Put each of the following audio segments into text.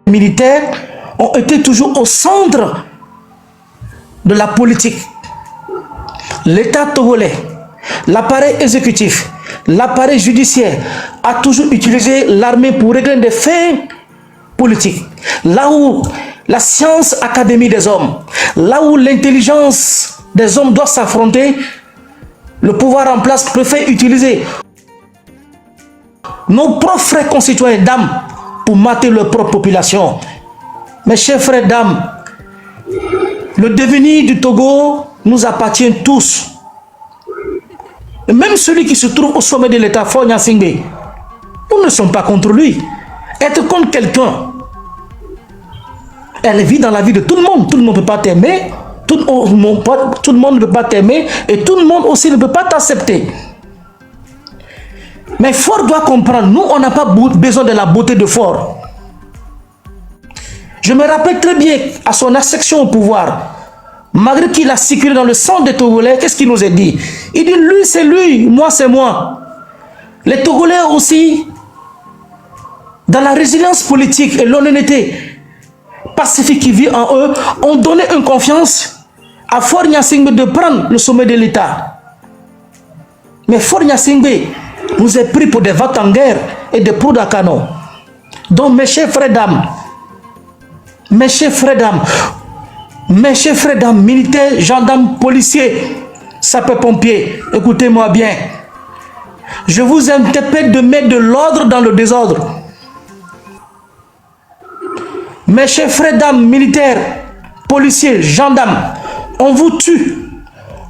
militaires ont été toujours au centre de la politique. L'État togolais, l'appareil exécutif, l'appareil judiciaire a toujours utilisé l'armée pour régler des faits politiques. Là où la science académie des hommes, là où l'intelligence des hommes doit s'affronter, le pouvoir en place préfère utiliser nos propres frères concitoyens d'âme pour mater leur propre population. Mes chers frères d'âme, le devenir du Togo nous appartient tous. Et même celui qui se trouve au sommet de l'État, Faure Gnassingbé, nous ne sommes pas contre lui. Être contre quelqu'un, elle vit dans la vie de tout le monde. Tout le monde ne peut pas t'aimer, tout le monde ne peut pas t'aimer et tout le monde aussi ne peut pas t'accepter. Mais Faure doit comprendre, nous on n'a pas besoin de la beauté de Faure. Je me rappelle très bien à son accession au pouvoir, malgré qu'il a circulé dans le sang des Togolais, qu'est-ce qu'il nous a dit? Il dit lui c'est lui, moi c'est moi. Les Togolais aussi, dans la résilience politique et l'honnêteté pacifique qui vit en eux, ont donné une confiance à Faure Gnassingbé de prendre le sommet de l'État. Mais Faure Gnassingbé nous est pris pour des vats en guerre et des pros à canon. Donc mes chers frères d'âme, mes chers frères d'âme, mes chers frères d'âme, militaires, gendarmes, policiers, sapeurs-pompiers, écoutez-moi bien. Je vous interpelle de mettre de l'ordre dans le désordre. Mes chers frères d'âme, militaires, policiers, gendarmes, on vous tue,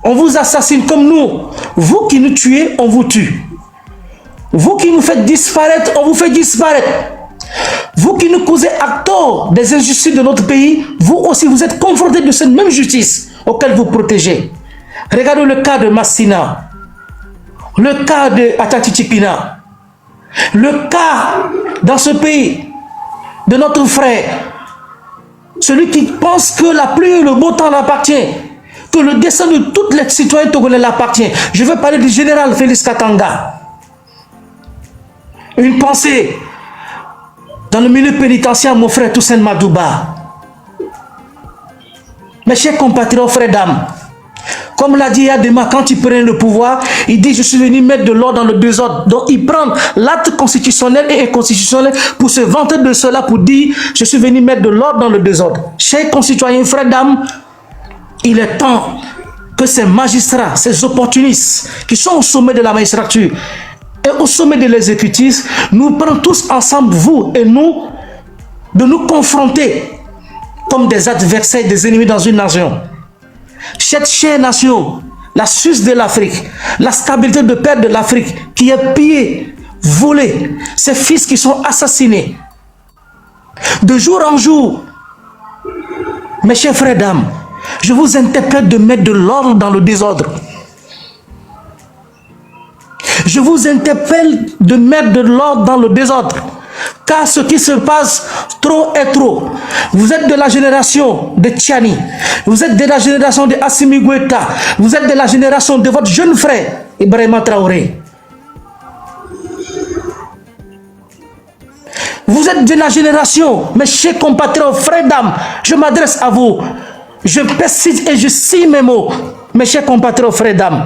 on vous assassine comme nous. Vous qui nous tuez, on vous tue. Vous qui nous faites disparaître, on vous fait disparaître. Vous qui nous causez à tort des injustices de notre pays, vous aussi vous êtes confrontés de cette même justice auquel vous protégez. Regardez le cas de Massina, le cas de Atatichipina, le cas dans ce pays de notre frère, celui qui pense que la pluie et le beau temps l'appartient, que le destin de tous les citoyens togolais l'appartient. Je veux parler du général Félix Katanga. Une pensée dans le milieu pénitentiaire, mon frère Toussaint Madouba. Mes chers compatriotes, frères d'âme, comme l'a dit Yadema, quand il prenait le pouvoir, il dit je suis venu mettre de l'ordre dans le désordre. Donc il prend l'acte constitutionnel et inconstitutionnel pour se vanter de cela, pour dire je suis venu mettre de l'ordre dans le désordre. Chers concitoyens, frères d'âme, il est temps que ces magistrats, ces opportunistes qui sont au sommet de la magistrature et au sommet de l'exécutif, nous prenons tous ensemble, vous et nous, de nous confronter comme des adversaires, des ennemis dans une nation. Cette chère nation, la Suisse de l'Afrique, la stabilité de paix de l'Afrique, qui est pillée, volée, ces fils qui sont assassinés. De jour en jour, mes chers frères d'âme, je vous interpelle de mettre de l'ordre dans le désordre. Je vous interpelle de mettre de l'ordre dans le désordre. Car ce qui se passe, trop est trop. Vous êtes de la génération de Tchani. Vous êtes de la génération de Assimi Goïta. Vous êtes de la génération de votre jeune frère, Ibrahima Traoré. Vous êtes de la génération, mes chers compatriotes, frères d'âme, je m'adresse à vous. Je précise et je signe mes mots, mes chers compatriotes, frères d'âme.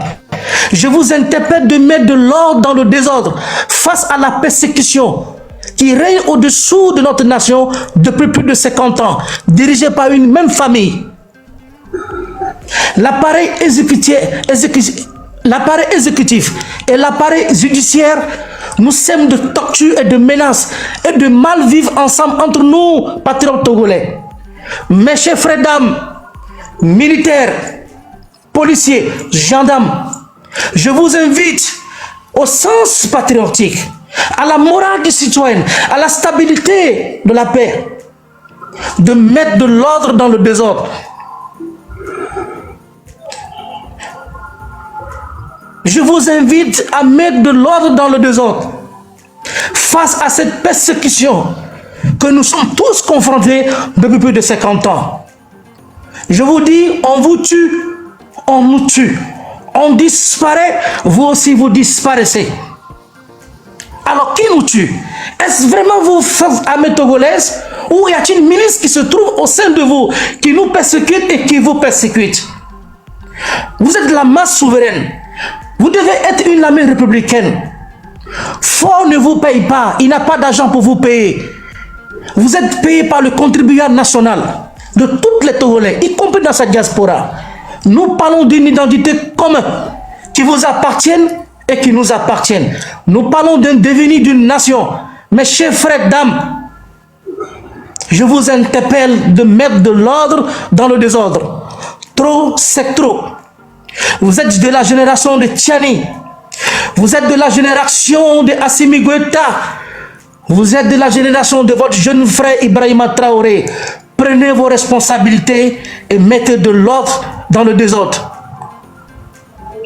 Je vous interpelle de mettre de l'ordre dans le désordre face à la persécution qui règne au-dessous de notre nation depuis plus de 50 ans, dirigée par une même famille. L'appareil exécutif et l'appareil judiciaire nous sèment de tortures et de menaces et de mal vivre ensemble entre nous, patriotes togolais. Mes chers frères d'âme, militaires, policiers, gendarmes, je vous invite au sens patriotique, à la morale du citoyen, à la stabilité de la paix, de mettre de l'ordre dans le désordre. Je vous invite à mettre de l'ordre dans le désordre. Face à cette persécution que nous sommes tous confrontés depuis plus de 50 ans. Je vous dis, on vous tue, on nous tue. On disparaît, vous aussi vous disparaissez. Alors qui nous tue? Est-ce vraiment vos forces armées togolaises Ou y a-t-il une milice qui se trouve au sein de vous, qui nous persécute et qui vous persécute? Vous êtes la masse souveraine. Vous devez être une armée républicaine. Fort ne vous paye pas. Il n'a pas d'argent pour vous payer. Vous êtes payé par le contribuable national de toutes les Togolais, y compris dans sa diaspora. Nous parlons d'une identité commune qui vous appartienne et qui nous appartienne. Nous parlons d'un devenir d'une nation. Mes chers frères, dames, je vous interpelle de mettre de l'ordre dans le désordre. Trop, c'est trop. Vous êtes de la génération de Tiani. Vous êtes de la génération de Assimi Goïta. Vous êtes de la génération de votre jeune frère Ibrahima Traoré. Prenez vos responsabilités et mettez de l'ordre dans le désordre.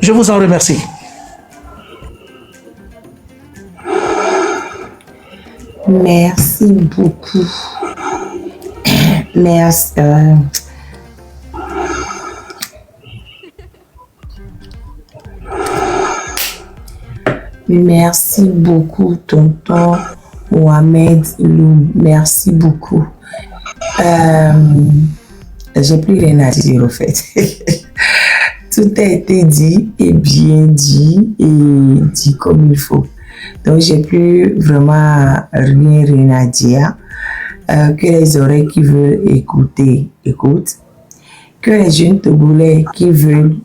Je vous en remercie. Merci beaucoup. Merci. Merci beaucoup, tonton Mohamed Loum. Merci beaucoup. J'ai plus rien à dire, au fait. Tout a été dit et bien dit et dit comme il faut. Donc, j'ai plus vraiment rien à dire. Que les oreilles qui veulent écouter, écoutent. Que les jeunes Togolais qui veulent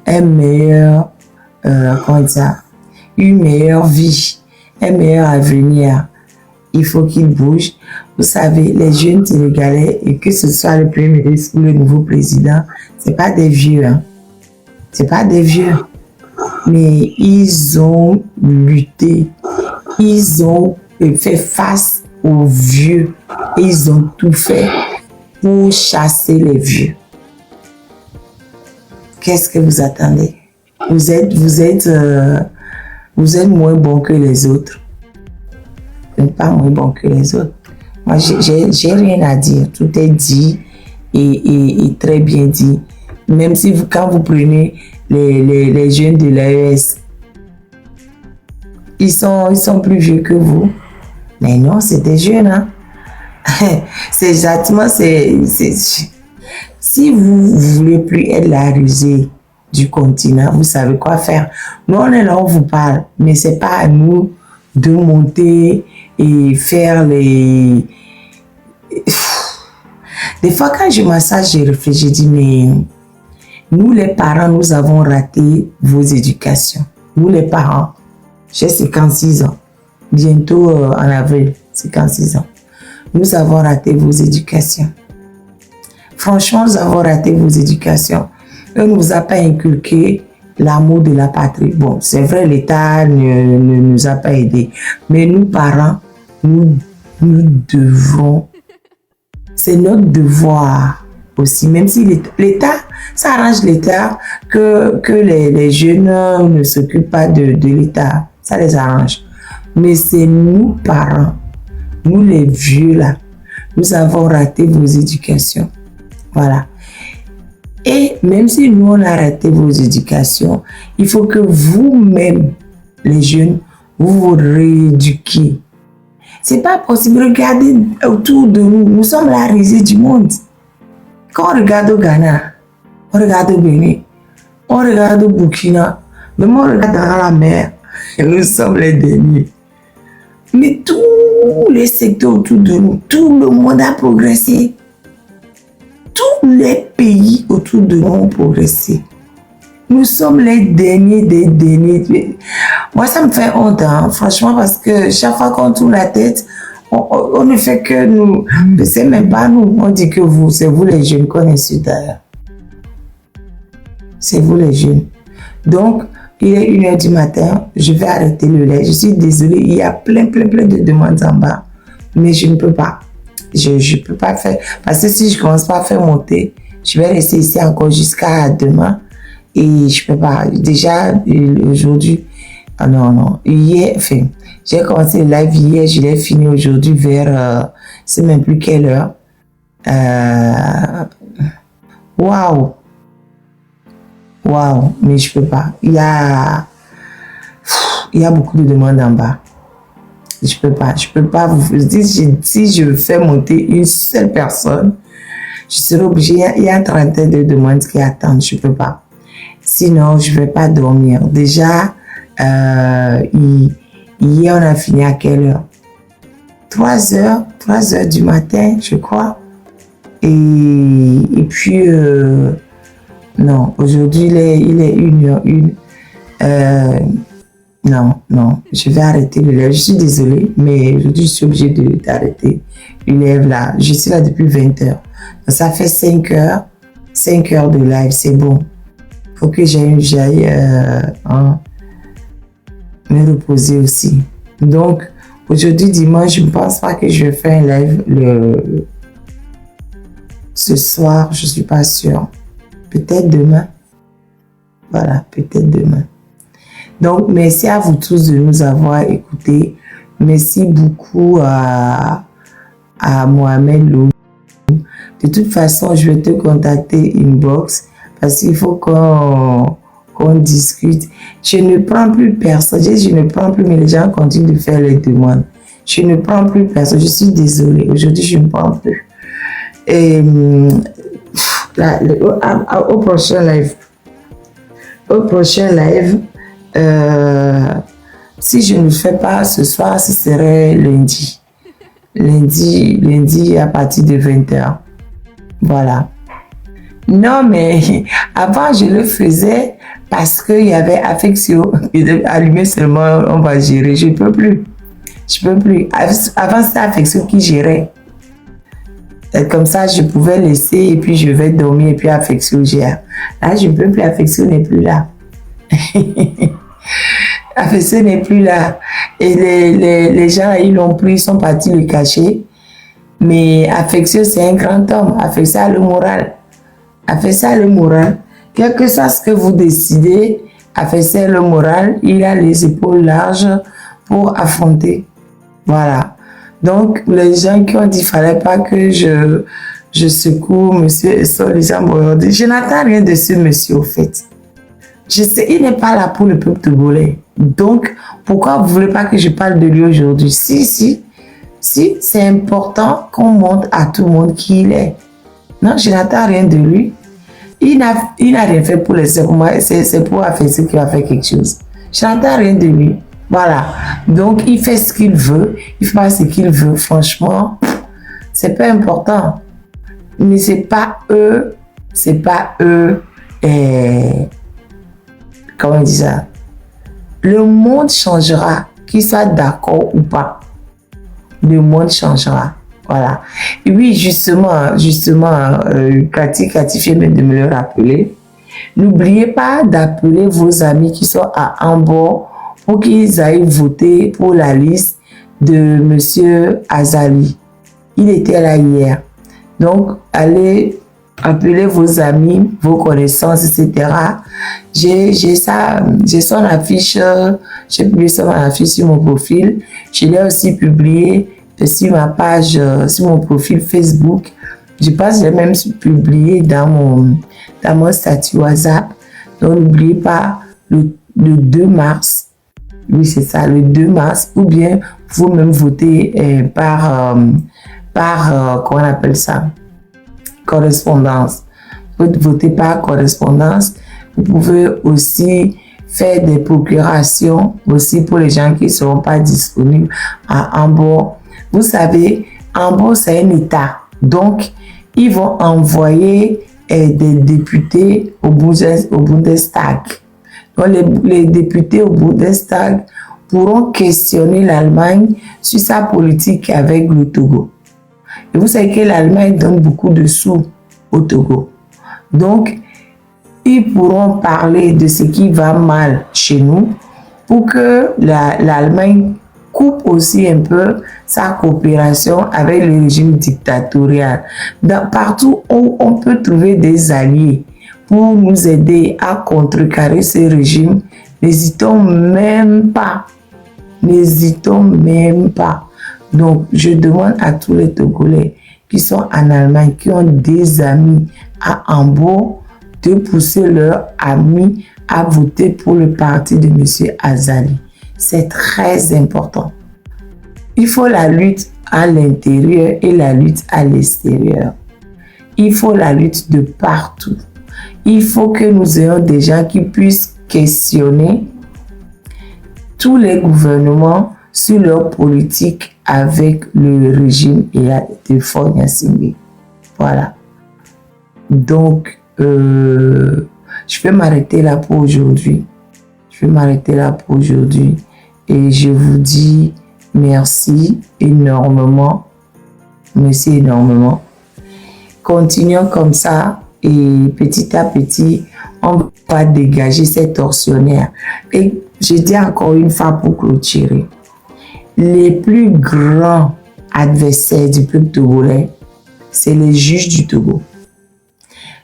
un meilleur, une meilleure vie, un meilleur avenir, il faut qu'ils bougent. Vous savez, les jeunes Sénégalais, et que ce soit le Premier ministre ou le nouveau président, c'est pas des vieux, hein. C'est pas des vieux. Mais ils ont lutté, ils ont fait face aux vieux, et ils ont tout fait pour chasser les vieux. Qu'est-ce que vous attendez? Vous êtes moins bon que les autres. Vous n'êtes pas moins bon que les autres. Moi, j'ai rien à dire. Tout est dit et très bien dit. Même si quand vous prenez les jeunes de l'AES, ils sont plus vieux que vous. Mais non, c'est des jeunes, hein. C'est exactement, si vous voulez plus être la risée du continent, vous savez quoi faire. Nous, on est là, on vous parle, mais c'est pas à nous de monter et faire les... Des fois, quand je m'assage, j'ai réfléchi, j'ai dit, mais nous, les parents, nous avons raté vos éducations. Nous, les parents, j'ai 56 ans. Bientôt, en avril, 56 ans. Nous avons raté vos éducations. Franchement, nous avons raté vos éducations. On ne nous a pas inculqué l'amour de la patrie. Bon, c'est vrai, l'État ne nous a pas aidés. Mais nous, parents, nous devons... C'est notre devoir aussi. Même si l'État, ça arrange l'État que les jeunes ne s'occupent pas de l'État. Ça les arrange. Mais c'est nous, parents, nous les vieux là, nous avons raté vos éducations. Voilà. Et même si nous, on a raté vos éducations, il faut que vous-même, les jeunes, vous vous rééduquiez. C'est pas possible. Regardez autour de nous. Nous sommes la risée du monde. Quand on regarde au Ghana, on regarde au Bénin, on regarde au Burkina, même on regarde dans la mer, nous sommes les derniers. Mais tous les secteurs autour de nous, tout le monde a progressé. Tous les pays autour de nous ont progressé. Nous sommes les derniers des derniers. Moi, ça me fait honte, hein, franchement, parce que chaque fois qu'on tourne la tête, on ne fait que nous. C'est même pas nous. On dit que vous, c'est vous les jeunes qu'on insulte d'ailleurs. C'est vous les jeunes. Donc, il est 1h du matin, je vais arrêter le lait. Je suis désolée, il y a plein de demandes en bas. Mais je ne peux pas. Je ne peux pas faire. Parce que si je ne commence pas à faire monter, je vais rester ici encore jusqu'à demain. Et je ne peux pas. Déjà, aujourd'hui, non. Hier, enfin, j'ai commencé le live hier, je l'ai fini aujourd'hui vers, je ne sais même plus quelle heure. Waouh, mais je ne peux pas. Il y a beaucoup de demandes en bas. Je peux pas vous dire, si je fais monter une seule personne, je serai obligée, il y a une trentaine de demandes qui attendent, je peux pas. Sinon, je vais pas dormir. Déjà, hier, on a fini à quelle heure? 3 heures du matin, je crois. Et puis, non, aujourd'hui, il est 1h01. Non, je vais arrêter le live. Je suis désolée, mais aujourd'hui, je suis obligée d'arrêter le live là. Je suis là depuis 20 heures. Donc, ça fait 5 heures de live, c'est bon. Faut que j'aille me reposer aussi. Donc, aujourd'hui, dimanche, je ne pense pas que je vais faire un live ce soir, je ne suis pas sûre. Peut-être demain. Voilà, peut-être demain. Donc, merci à vous tous de nous avoir écoutés. Merci beaucoup à Mohamed Lou. De toute façon, je vais te contacter inbox parce qu'il faut qu'on discute. Je ne prends plus personne. Je ne prends plus, mais les gens continuent de faire les demandes. Je ne prends plus personne. Je suis désolée. Aujourd'hui, je ne prends plus. Et au prochain live, si je ne le fais pas ce soir, ce serait lundi. Lundi à partir de 20h. Voilà. Non, mais avant, je le faisais parce qu'il y avait affection. Allumer seulement, on va gérer. Je peux plus. Avant, c'était affection qui gérait. Comme ça, je pouvais laisser et puis je vais dormir et puis affection gère. Là, je ne peux plus, affection n'est plus là. Affection n'est plus là. Et les gens, ils l'ont pris, ils sont partis le cacher. Mais affection, c'est un grand homme. Affection a le moral. Affection a le moral. Quel que soit ce que vous décidez, affection a le moral. Il a les épaules larges pour affronter. Voilà. Donc, les gens qui ont dit qu'il ne fallait pas que je secoue monsieur Solisa Boyodi, je n'attends rien de ce monsieur au fait. Je sais, il n'est pas là pour le peuple togolais. Donc, pourquoi vous ne voulez pas que je parle de lui aujourd'hui? Si, c'est important qu'on montre à tout le monde qui il est. Non, je n'attends rien de lui. Il n'a rien fait pour les moi, c'est pour faire ce qu'il va faire quelque chose. Je n'attends rien de lui. Voilà. Donc, il fait ce qu'il veut. Il fait ce qu'il veut. Franchement, c'est pas important. Mais c'est pas eux. Comment on dit ça? Le monde changera, qu'il soit d'accord ou pas. Le monde changera. Voilà. Et oui, justement, Cathy fait bien de me le rappeler. N'oubliez pas d'appeler vos amis qui sont à Hambourg pour qu'ils aillent voter pour la liste de monsieur Azali. Il était là hier. Donc, allez appeler vos amis, vos connaissances, etc. J'ai son affiche, j'ai publié son affiche sur mon profil. Je l'ai aussi publié sur ma page, sur mon profil Facebook. Je pense que j'ai même publié dans mon statut WhatsApp. Donc, n'oubliez pas le 2 mars. Oui, c'est ça, le 2 mars. Ou bien, vous-même votez par comment on appelle ça? Correspondance. Vous votez par correspondance. Vous pouvez aussi faire des procurations aussi pour les gens qui ne seront pas disponibles à Hambourg. Vous savez, Hambourg, c'est un État. Donc, ils vont envoyer des députés au Bundestag. Donc, les députés au Bundestag pourront questionner l'Allemagne sur sa politique avec le Togo. Et vous savez que l'Allemagne donne beaucoup de sous au Togo. Donc, ils pourront parler de ce qui va mal chez nous pour que l'Allemagne coupe aussi un peu sa coopération avec le régime dictatorial. Partout où on peut trouver des alliés pour nous aider à contrecarrer ce régime, n'hésitons même pas. N'hésitons même pas. Donc, je demande à tous les Togolais qui sont en Allemagne, qui ont des amis à Hambourg, de pousser leurs amis à voter pour le parti de M. Azali. C'est très important. Il faut la lutte à l'intérieur et la lutte à l'extérieur. Il faut la lutte de partout. Il faut que nous ayons des gens qui puissent questionner tous les gouvernements sur leur politique avec le régime de Faure Gnassingbé. Voilà. Donc, je vais m'arrêter là pour aujourd'hui. Et je vous dis merci énormément. Merci énormément. Continuons comme ça et petit à petit, on va dégager ces tortionnaires. Et je dis encore une fois pour clôturer, les plus grands adversaires du peuple togolais, c'est les juges du Togo.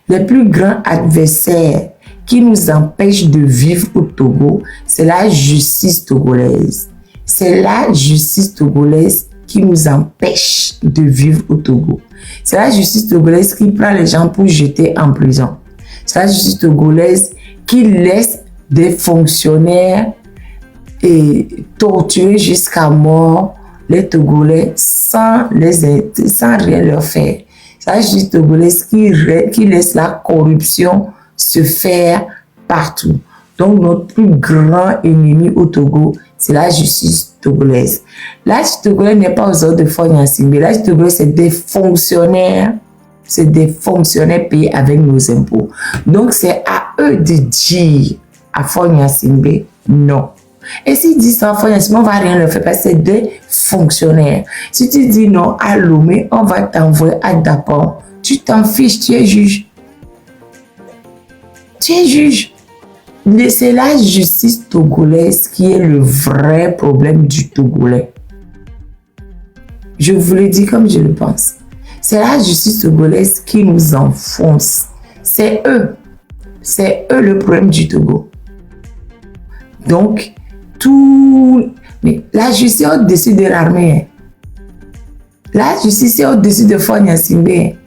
Les plus grands adversaires qui nous empêchent de vivre au Togo, c'est la justice togolaise. C'est la justice togolaise qui nous empêche de vivre au Togo. C'est la justice togolaise qui prend les gens pour jeter en prison. C'est la justice togolaise qui laisse des fonctionnaires et torturer jusqu'à mort les Togolais sans rien leur faire. C'est la justice togolaise qui laisse la corruption se faire partout. Donc, notre plus grand ennemi au Togo, c'est la justice togolaise. La justice togolaise n'est pas aux ordres de Faure Gnassingbé. La justice togolaise, c'est des fonctionnaires. C'est des fonctionnaires payés avec nos impôts. Donc, c'est à eux de dire à Faure Gnassingbé non. Et s'ils disent ça à Faure Gnassingbé, on ne va rien leur faire parce que c'est des fonctionnaires. Si tu dis non à Lomé, on va t'envoyer à Dapon. Tu t'en fiches, tu es juge. Tu es juge. C'est la justice togolaise qui est le vrai problème du Togolais. Je vous le dis comme je le pense. C'est la justice togolaise qui nous enfonce. C'est eux. C'est eux le problème du Togo. Donc, mais la justice est au-dessus de l'armée. La justice est au-dessus de Faure Gnassingbé.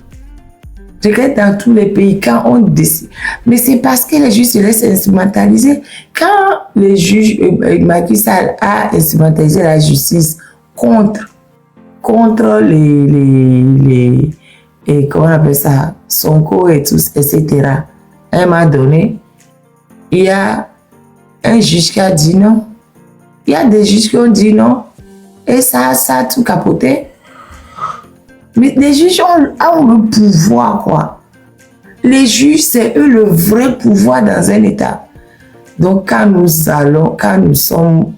Regarde dans tous les pays, quand on décide. Mais c'est parce que les juges se laissent instrumentaliser. Quand les juges, Macky Sall a instrumentalisé la justice contre les comment on appelle ça, Sonko et tous, etc. À un moment donné, il y a un juge qui a dit non. Il y a des juges qui ont dit non. Et ça a tout capoté. Mais les juges ont le pouvoir, quoi. Les juges, c'est eux le vrai pouvoir dans un État. Donc, quand nous sommes...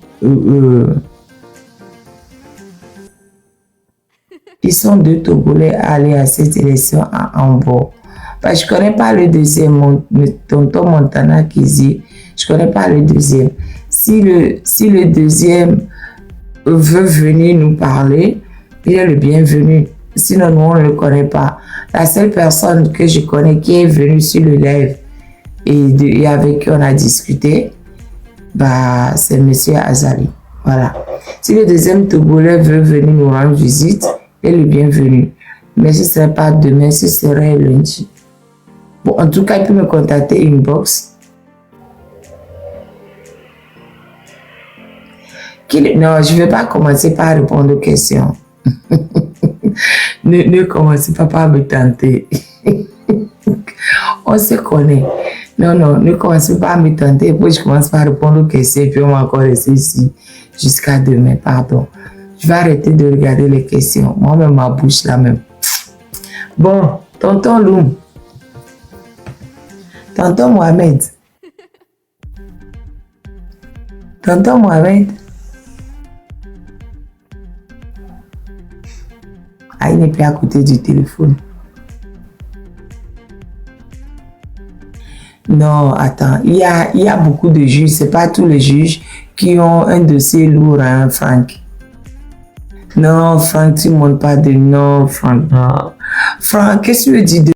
ils sont deux Togolais à aller à cette élection à Hambourg. Parce que je ne connais pas le deuxième, tonton Montana qui dit, je ne connais pas le deuxième. Si le deuxième veut venir nous parler, il est le bienvenu. Sinon, nous, on ne le connaît pas. La seule personne que je connais qui est venue sur le live et avec qui on a discuté, c'est M. Azali. Voilà. Si le deuxième Togolais veut venir nous rendre visite, il est le bienvenu. Mais ce ne serait pas demain, ce serait lundi. Bon, en tout cas, il peut me contacter inbox. Non, je ne vais pas commencer par répondre aux questions. Ne commencez pas par me tenter. On se connaît. Non, ne commencez pas à me tenter. Puis je commence par répondre aux questions et puis on va encore rester ici jusqu'à demain. Pardon. Je vais arrêter de regarder les questions. Moi-même, ma bouche là même. Bon, tonton Loum. Tonton Mohamed. Tonton Mohamed. Ah, il n'est plus à côté du téléphone. Non, attends. Il y a beaucoup de juges. Ce n'est pas tous les juges qui ont un dossier lourd, hein, Franck. Non, Franck, tu ne montes pas de non, Franck. Non. Franck, qu'est-ce que tu veux dire de